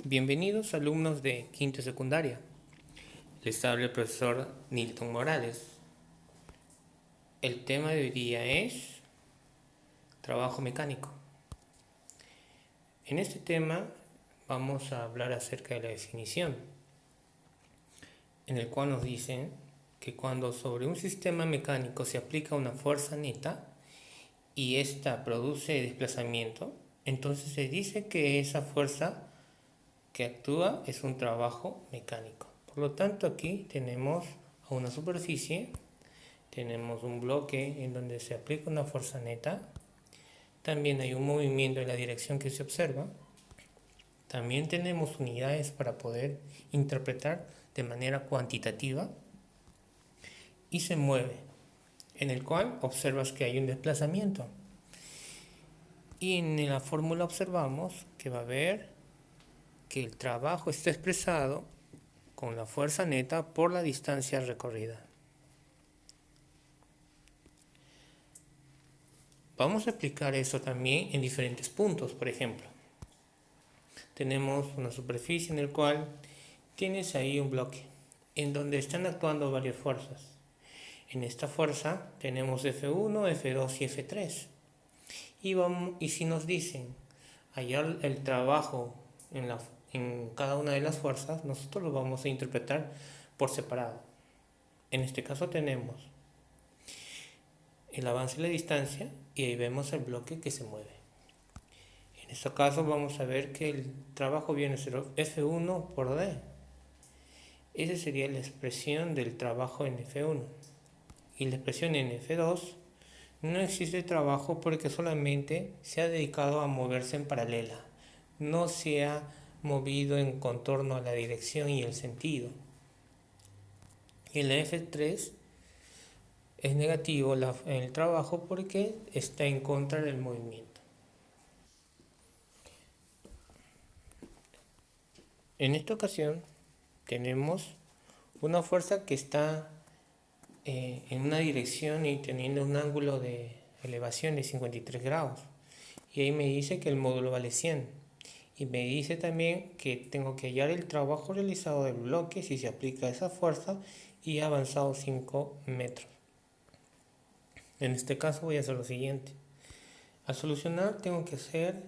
Bienvenidos alumnos de quinto secundaria. Les habla el profesor Nilton Morales. El tema de hoy día es trabajo mecánico. En este tema vamos a hablar acerca de la definición, en el cual nos dicen que cuando sobre un sistema mecánico se aplica una fuerza neta y ésta produce desplazamiento, entonces se dice que esa fuerza que actúa es un trabajo mecánico. Por lo tanto, aquí tenemos a una superficie, tenemos un bloque en donde se aplica una fuerza neta, también hay un movimiento en la dirección que se observa, también tenemos unidades para poder interpretar de manera cuantitativa y se mueve, en el cual observas que hay un desplazamiento. Y en la fórmula observamos que va a haber que el trabajo está expresado con la fuerza neta por la distancia recorrida. Vamos a explicar eso también en diferentes puntos. Por ejemplo, tenemos una superficie en la cual tienes ahí un bloque en donde están actuando varias fuerzas. En esta fuerza tenemos F1, F2 y F3. Y si nos dicen hallar el trabajo en cada una de las fuerzas, nosotros lo vamos a interpretar por separado. En este caso tenemos el avance y la distancia y ahí vemos el bloque que se mueve. En este caso vamos a ver que el trabajo viene a ser F1 por D. Esa sería la expresión del trabajo en F1. Y la expresión en F2 no existe trabajo porque solamente se ha dedicado a moverse en paralela. No se ha movido en contorno a la dirección y el sentido. Y en la F3 es negativo el trabajo porque está en contra del movimiento. En esta ocasión tenemos una fuerza que está en una dirección y teniendo un ángulo de elevación de 53 grados. Y ahí me dice que el módulo vale 100. Y me dice también que tengo que hallar el trabajo realizado del bloque si se aplica esa fuerza y ha avanzado 5 metros. En este caso voy a hacer lo siguiente. Al solucionar tengo que hacer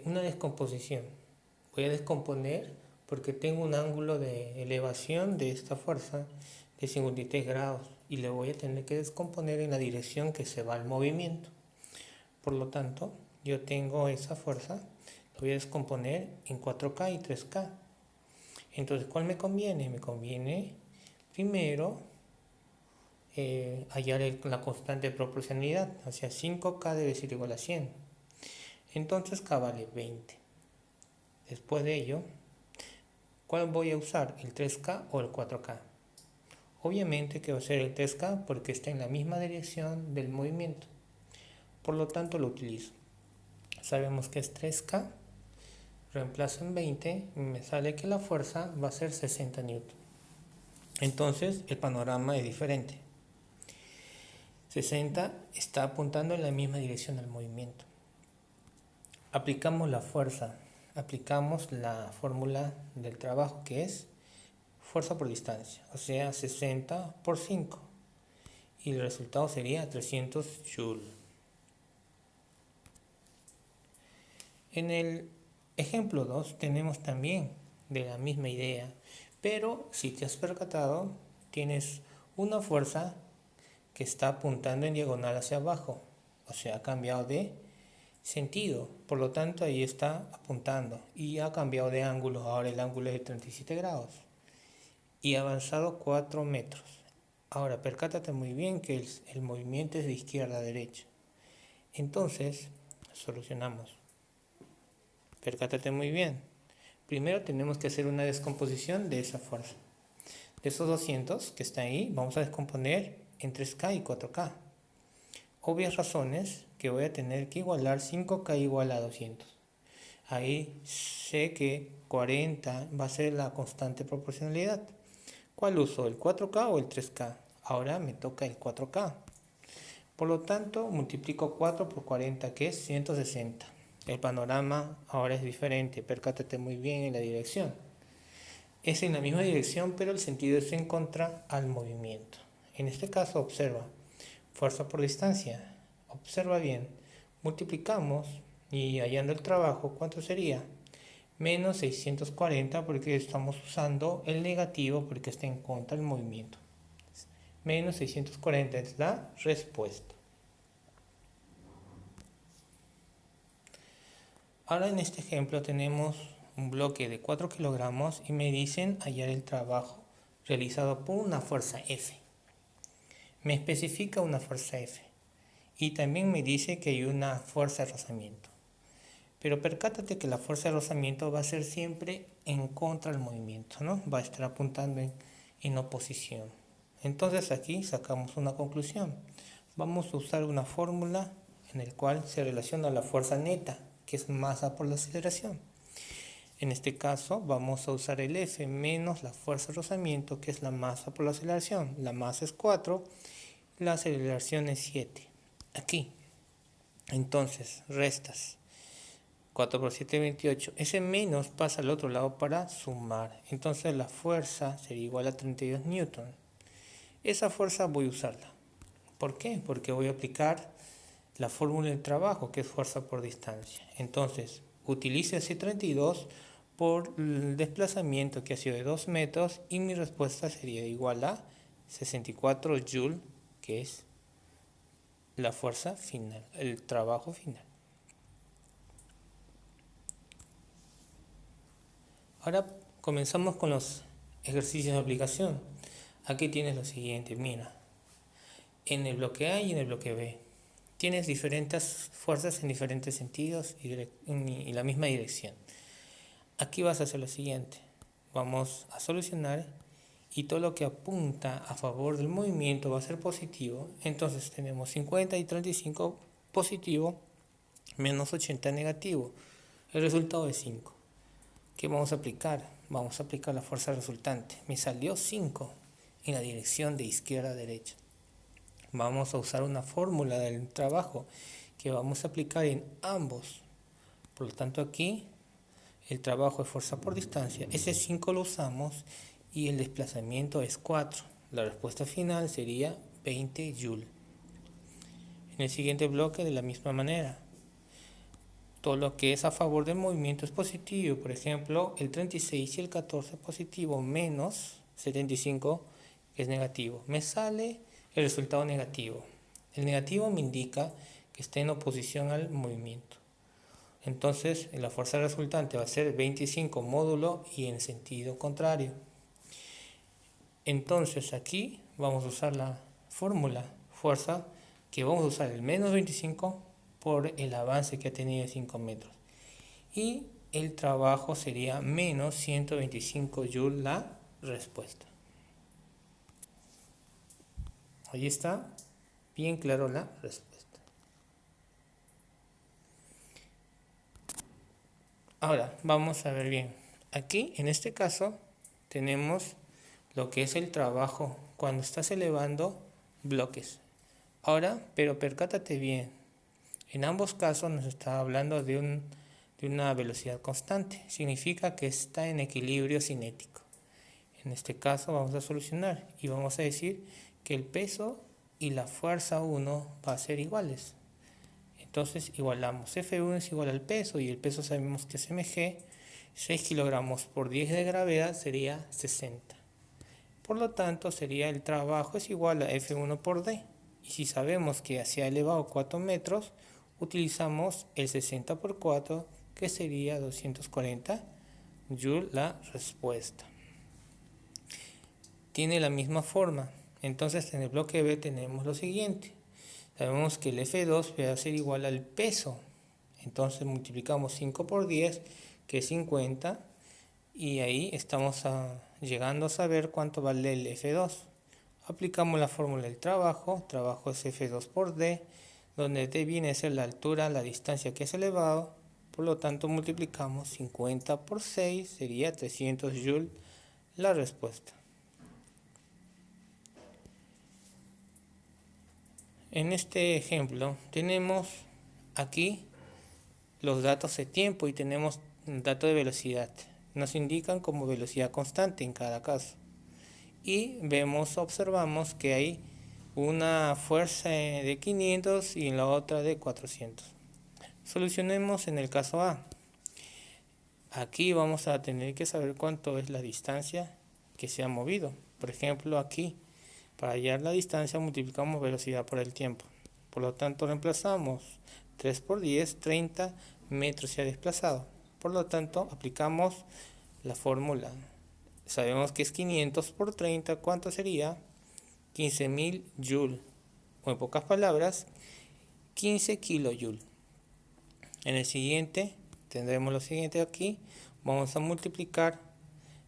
una descomposición. Voy a descomponer porque tengo un ángulo de elevación de esta fuerza de 53 grados y le voy a tener que descomponer en la dirección que se va el movimiento. Por lo tanto, yo tengo esa fuerza, lo voy a descomponer en 4K y 3K. Entonces, ¿cuál me conviene? Me conviene primero hallar la constante de proporcionalidad, o sea, 5K debe ser igual a 100. Entonces K vale 20. Después de ello, ¿cuál voy a usar? ¿El 3K o el 4K? Obviamente que va a ser el 3K porque está en la misma dirección del movimiento. Por lo tanto lo utilizo. Sabemos que es 3K. Reemplazo en 20 y me sale que la fuerza va a ser 60 newton. Entonces el panorama es diferente. 60 está apuntando en la misma dirección al movimiento. Aplicamos la fuerza, aplicamos la fórmula del trabajo que es fuerza por distancia, o sea 60 por 5 y el resultado sería 300 joules. En el ejemplo 2 tenemos también de la misma idea, pero si te has percatado tienes una fuerza que está apuntando en diagonal hacia abajo, o sea ha cambiado de sentido, por lo tanto ahí está apuntando y ha cambiado de ángulo, ahora el ángulo es de 37 grados y ha avanzado 4 metros. Ahora percátate muy bien que el movimiento es de izquierda a derecha, entonces solucionamos. Percátate muy bien, primero tenemos que hacer una descomposición de esa fuerza. De esos 200 que están ahí vamos a descomponer en 3K y 4K. Obvias razones que voy a tener que igualar 5K igual a 200. Ahí sé que 40 va a ser la constante proporcionalidad. ¿Cuál uso? ¿El 4K o el 3K? Ahora me toca el 4K. Por lo tanto, multiplico 4 por 40, que es 160. El panorama ahora es diferente, percátate muy bien en la dirección. Es en la misma dirección, pero el sentido es en contra al movimiento. En este caso, observa, fuerza por distancia. Observa bien, multiplicamos y hallando el trabajo, ¿cuánto sería? Menos 640 porque estamos usando el negativo porque está en contra del movimiento. Menos 640 es la respuesta. Ahora en este ejemplo tenemos un bloque de 4 kilogramos y me dicen hallar el trabajo realizado por una fuerza F. Me especifica una fuerza F y también me dice que hay una fuerza de rozamiento. Pero percátate que la fuerza de rozamiento va a ser siempre en contra del movimiento, ¿no? Va a estar apuntando en oposición. Entonces aquí sacamos una conclusión. Vamos a usar una fórmula en la cual se relaciona la fuerza neta, que es masa por la aceleración. En este caso vamos a usar el F menos la fuerza de rozamiento, que es la masa por la aceleración. La masa es 4, la aceleración es 7. Aquí. Entonces, restas. 4 por 7, 28. Ese menos pasa al otro lado para sumar. Entonces la fuerza sería igual a 32 newton. Esa fuerza voy a usarla. ¿Por qué? Porque voy a aplicar la fórmula del trabajo, que es fuerza por distancia. Entonces, utilice ese 32 por el desplazamiento que ha sido de 2 metros y mi respuesta sería igual a 64 joules, que es la fuerza final, el trabajo final. Ahora comenzamos con los ejercicios de aplicación. Aquí tienes lo siguiente, mira, en el bloque A y en el bloque B tienes diferentes fuerzas en diferentes sentidos y la misma dirección. Aquí vas a hacer lo siguiente, vamos a solucionar y todo lo que apunta a favor del movimiento va a ser positivo. Entonces tenemos 50 y 35 positivo menos 80 negativo. El resultado es 5. ¿Qué vamos a aplicar? Vamos a aplicar la fuerza resultante. Me salió 5 en la dirección de izquierda a derecha. Vamos a usar una fórmula del trabajo que vamos a aplicar en ambos. Por lo tanto aquí el trabajo es fuerza por distancia. Ese 5 lo usamos y el desplazamiento es 4. La respuesta final sería 20 joules. En el siguiente bloque de la misma manera. Todo lo que es a favor del movimiento es positivo. Por ejemplo, el 36 y el 14 positivo menos 75 es negativo. Me sale el resultado negativo. El negativo me indica que está en oposición al movimiento. Entonces, la fuerza resultante va a ser 25 módulo y en sentido contrario. Entonces, aquí vamos a usar la fórmula fuerza, que vamos a usar el menos 25 por el avance que ha tenido de 5 metros. Y el trabajo sería menos 125 joules la respuesta. Ahí está, bien claro la respuesta. Ahora, vamos a ver bien. Aquí, en este caso, tenemos lo que es el trabajo cuando estás elevando bloques. Ahora, pero percátate bien, en ambos casos nos está hablando de una velocidad constante. Significa que está en equilibrio cinético. En este caso vamos a solucionar y vamos a decir que el peso y la fuerza 1 va a ser iguales. Entonces igualamos, F1 es igual al peso y el peso sabemos que es mg, 6 kilogramos por 10 de gravedad sería 60. Por lo tanto sería el trabajo es igual a F1 por D. Y si sabemos que hacia elevado 4 metros, utilizamos el 60 por 4, que sería 240 joules la respuesta. Tiene la misma forma. Entonces en el bloque B tenemos lo siguiente. Sabemos que el F2 va a ser igual al peso. Entonces multiplicamos 5 por 10, que es 50. Y ahí estamos llegando a saber cuánto vale el F2. Aplicamos la fórmula del trabajo. Trabajo es F2 por D, donde D viene a ser la altura, la distancia que es elevado. Por lo tanto multiplicamos 50 por 6, sería 300 joules la respuesta. En este ejemplo tenemos aquí los datos de tiempo y tenemos datos de velocidad. Nos indican como velocidad constante en cada caso. Y observamos que hay una fuerza de 500 y en la otra de 400. Solucionemos en el caso A. Aquí vamos a tener que saber cuánto es la distancia que se ha movido. Por ejemplo, aquí, para hallar la distancia multiplicamos velocidad por el tiempo. Por lo tanto, reemplazamos 3 por 10, 30 metros se ha desplazado. Por lo tanto, aplicamos la fórmula. Sabemos que es 500 por 30, ¿cuánto sería? 15.000 joules. O en pocas palabras, 15 kilojoules. En el siguiente, tendremos lo siguiente aquí. Vamos a multiplicar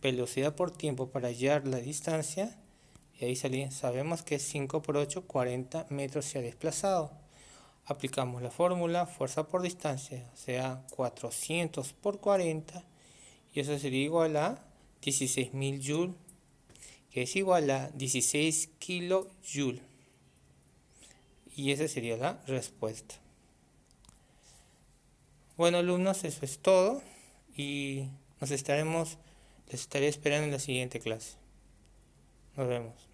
velocidad por tiempo para hallar la distancia. Y ahí sabemos que es 5 por 8, 40 metros se ha desplazado. Aplicamos la fórmula fuerza por distancia, o sea, 400 por 40. Y eso sería igual a 16.000 joules, que es igual a 16 kilojoules. Y esa sería la respuesta. Bueno, alumnos, eso es todo. Y les estaré esperando en la siguiente clase. Nos vemos.